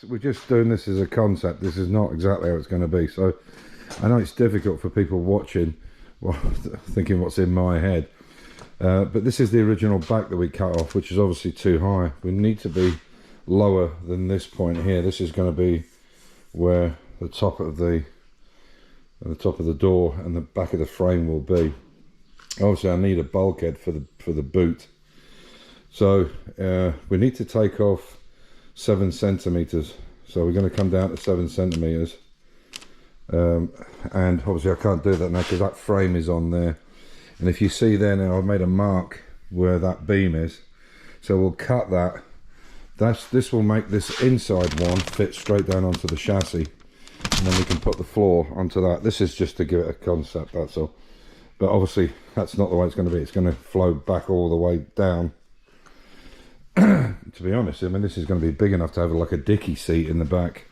We're just doing this as a concept. This is not exactly how it's going to be. So I know it's difficult for people watching, well, thinking what's in my head. But this is the original back that we cut off, which is obviously too high. We need to be lower than this point here. This is going to be where the top of the door and the back of the frame will be. Obviously I need a bulkhead for the boot. So we need to take off 7 centimeters. So we're going to come down to 7 centimeters. And obviously I can't do that now because that frame is on there. And if you see there now, I've made a mark where that beam is. So we'll cut that. This will make this inside one fit straight down onto the chassis. And then we can put the floor onto that. This is just to give it a concept, that's all. But obviously that's not the way it's going to be. It's going to flow back all the way down. To be honest, I mean, this is going to be big enough to have like a dicky seat in the back.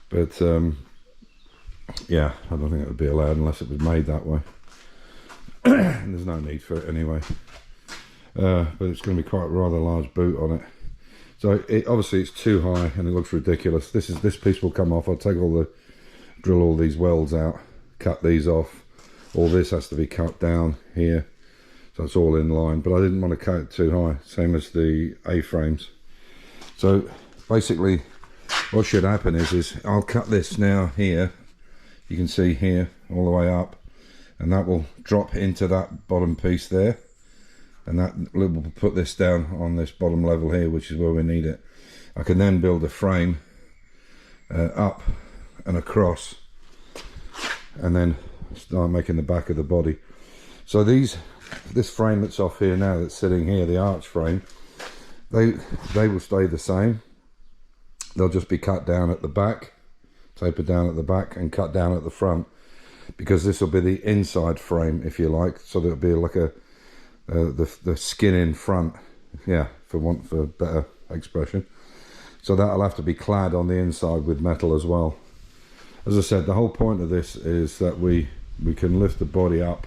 But yeah, I don't think it would be allowed unless it was made that way. And there's no need for it anyway. But it's going to be quite a rather large boot on it. So obviously it's too high and it looks ridiculous. This piece will come off. I'll take drill all these welds out, cut these off. All this has to be cut down here, so it's all in line. But I didn't want to cut it too high, same as the A-frames. So basically, what should happen is I'll cut this now here. You can see here all the way up. And that will drop into that bottom piece there, and that will put this down on this bottom level here, which is where we need it. I can then build a frame up and across, and then start making the back of the body. So this frame that's off here now, that's sitting here, the arch frame, they will stay the same. They'll just be cut down at the back, tapered down at the back, and cut down at the front. Because this will be the inside frame, if you like, so there'll be like the skin in front, yeah, for better expression. So that'll have to be clad on the inside with metal as well. As I said, the whole point of this is that we can lift the body up,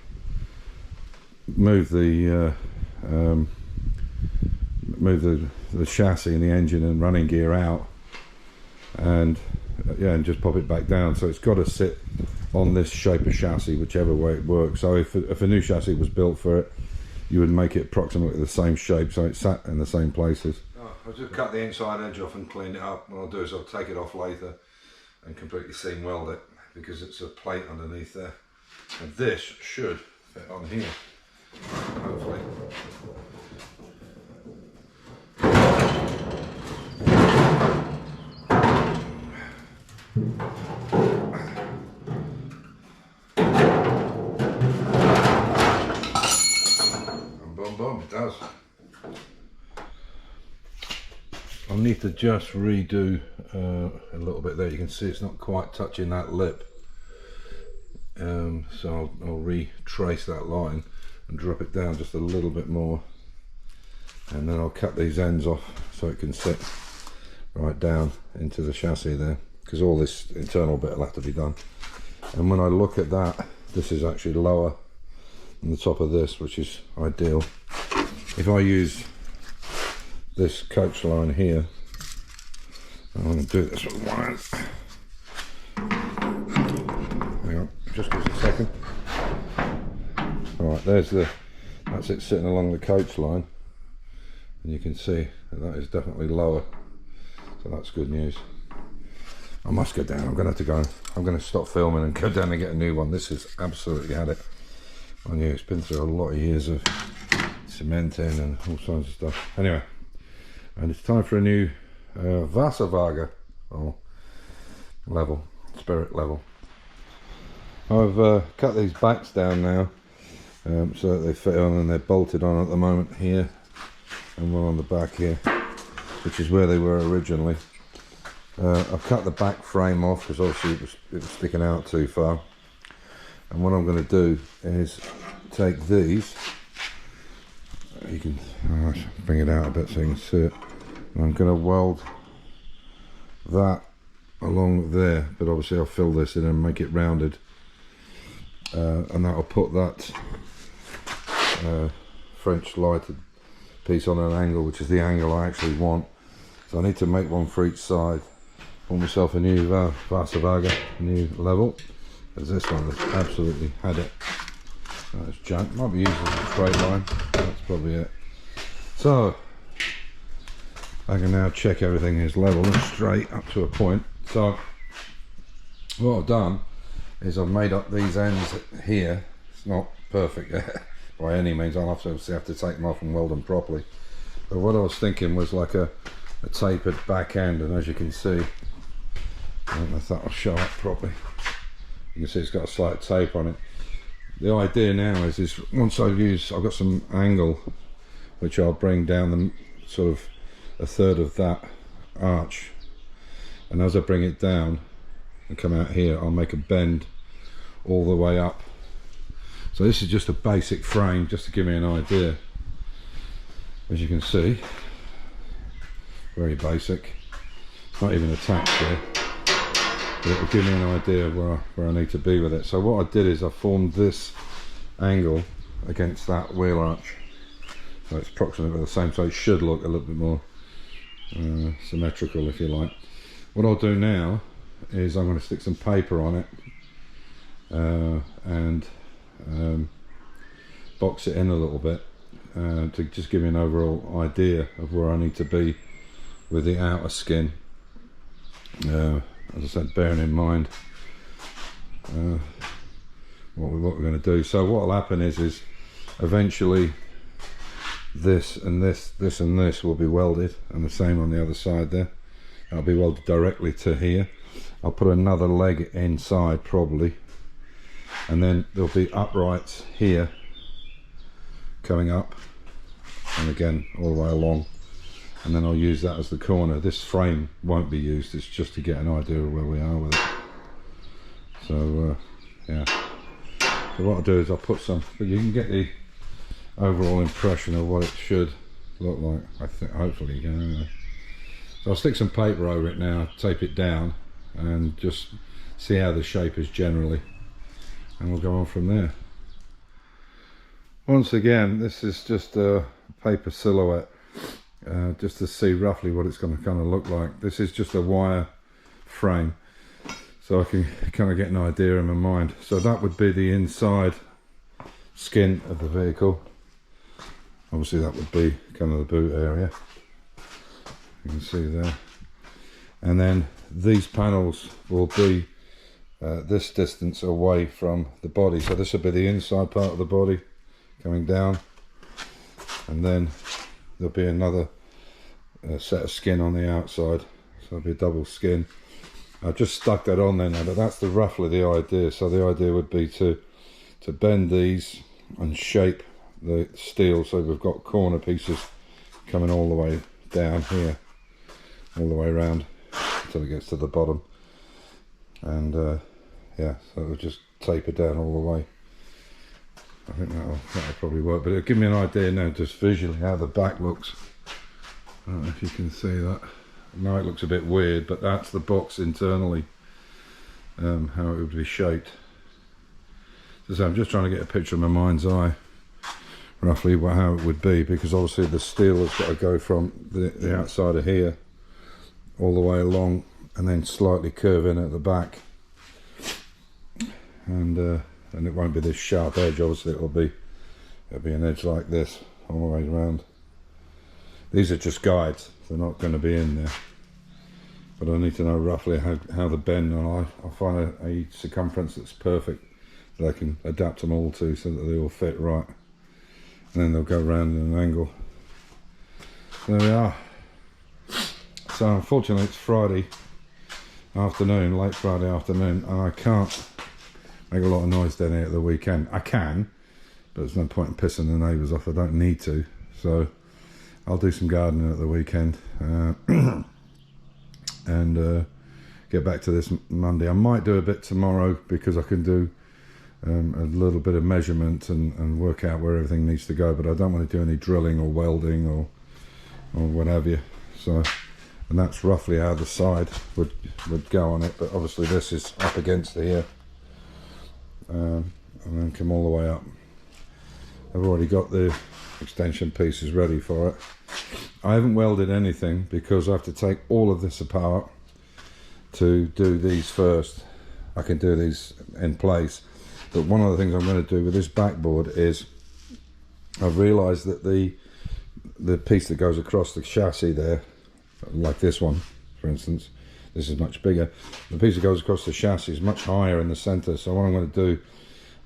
move the chassis and the engine and running gear out, and yeah, and just pop it back down. So it's got to sit on this shape of chassis, whichever way it works. So if a new chassis was built for it, you would make it approximately the same shape, so it sat in the same places. I'll just cut the inside edge off and clean it up. What I'll do is I'll take it off later and completely seam weld it, because it's a plate underneath there. And this should fit on here, hopefully. Boom, it does. I'll need to just redo a little bit there. You can see it's not quite touching that lip. So I'll retrace that line and drop it down just a little bit more. And then I'll cut these ends off so it can sit right down into the chassis there. Because all this internal bit will have to be done. And when I look at that, this is actually lower than the top of this, which is ideal. If I use this coach line here, I'm going to do this with wires. Hang on, just give us a second. Alright, that's it sitting along the coach line, and you can see that is definitely lower, so that's good news. I must go down. I'm going to stop filming and go down and get a new one. This has absolutely had it on you. It's been through a lot of years of cementing and all sorts of stuff. Anyway, and it's time for a new Wasserwaage, or level, spirit level. I've cut these backs down now so that they fit on, and they're bolted on at the moment here, and one on the back here, which is where they were originally. I've cut the back frame off because obviously it was sticking out too far, and what I'm going to do is take these, you can bring it out a bit so you can see it, and I'm going to weld that along there, but obviously I'll fill this in and make it rounded, and that'll put that French lighted piece on an angle, which is the angle I actually want. So I need to make one for each side. bought myself a new Varsavaga, new level, because this one has absolutely had it. That's junk. Might be used as a straight line. That's probably it. So I can now check everything is level and straight up to a point. So what I've done is I've made up these ends here. It's not perfect yet by any means. I'll have to take them off and weld them properly. But what I was thinking was like a tapered back end, and as you can see, I don't know if that will show up properly. You can see it's got a slight tape on it. The idea now is once I've got some angle which I'll bring down the sort of a third of that arch, and as I bring it down and come out here, I'll make a bend all the way up. So this is just a basic frame, just to give me an idea. As you can see, very basic. It's not even attached there, but it will give me an idea of where I need to be with it. So what I did is I formed this angle against that wheel arch, so it's approximately the same, so it should look a little bit more symmetrical, if you like. What I'll do now is I'm going to stick some paper on it and box it in a little bit to just give me an overall idea of where I need to be with the outer skin. As I said, bearing in mind what we're going to do. So what will happen is eventually this and this and this will be welded, and the same on the other side there. That'll be welded directly to here. I'll put another leg inside probably, and then there'll be uprights here coming up, and again all the way along, and then I'll use that as the corner. This frame won't be used, it's just to get an idea of where we are with it. So yeah, so what I'll do is I'll put some, but you can get the overall impression of what it should look like. I think hopefully you can anyway. So I'll stick some paper over it now, tape it down, and just see how the shape is generally, and we'll go on from there. Once again, this is just a paper silhouette, just to see roughly what it's going to kind of look like. This is just a wire frame, so I can kind of get an idea in my mind. So that would be the inside skin of the vehicle. Obviously that would be kind of the boot area, you can see there, and then these panels will be this distance away from the body. So this will be the inside part of the body coming down, and then there'll be another set of skin on the outside, so it'll be a double skin. I just stuck that on there now, but that's roughly the idea. So the idea would be to bend these and shape the steel so we've got corner pieces coming all the way down here, all the way around until it gets to the bottom, and yeah, so it'll just taper down all the way. I think that'll probably work, but it'll give me an idea now just visually how the back looks. I don't know if you can see that. Now it looks a bit weird, but that's the box internally, how it would be shaped. So I'm just trying to get a picture in my mind's eye roughly how it would be, because obviously the steel has got to go from the outside of here all the way along and then slightly curve in at the back, and it won't be this sharp edge. Obviously it'll be an edge like this all the way around. These are just guides, they're not going to be in there, but I need to know roughly how the bend, and I'll find a circumference that's perfect that I can adapt them all to so that they all fit right, and then they'll go around in an angle. There we are. So unfortunately it's Friday afternoon, late Friday afternoon, and I can't make a lot of noise down here at the weekend. I can, but there's no point in pissing the neighbours off. I don't need to, so I'll do some gardening at the weekend and get back to this Monday. I might do a bit tomorrow because I can do a little bit of measurement and work out where everything needs to go, but I don't want to do any drilling or welding or what have you. So, and that's roughly how the side would go on it, but obviously this is up against here, and then come all the way up. I've already got the extension pieces ready for it. I haven't welded anything because I have to take all of this apart to do these first. I can do these in place, but one of the things I'm going to do with this backboard is I've realised that the piece that goes across the chassis there, like this one for instance, this is much bigger, the piece that goes across the chassis is much higher in the centre. So what I'm going to do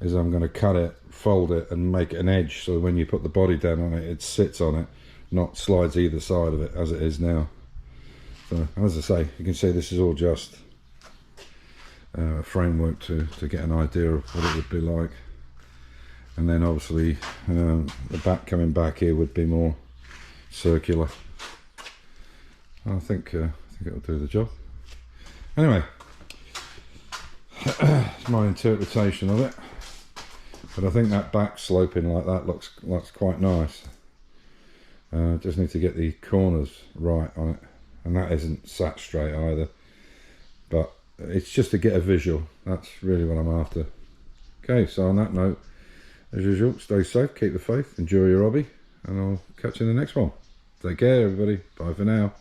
is I'm going to cut it, fold it and make an edge so when you put the body down on it, it sits on it, not slides either side of it as it is now. So as I say, you can see this is all just a framework to get an idea of what it would be like. And then obviously the back coming back here would be more circular. I think it'll do the job. Anyway, it's my interpretation of it, but I think that back sloping like that looks quite nice. Just need to get the corners right on it, and that isn't sat straight either, but it's just to get a visual. That's really what I'm after. Okay, so on that note, as usual, stay safe, keep the faith, enjoy your hobby, and I'll catch you in the next one. Take care everybody, bye for now.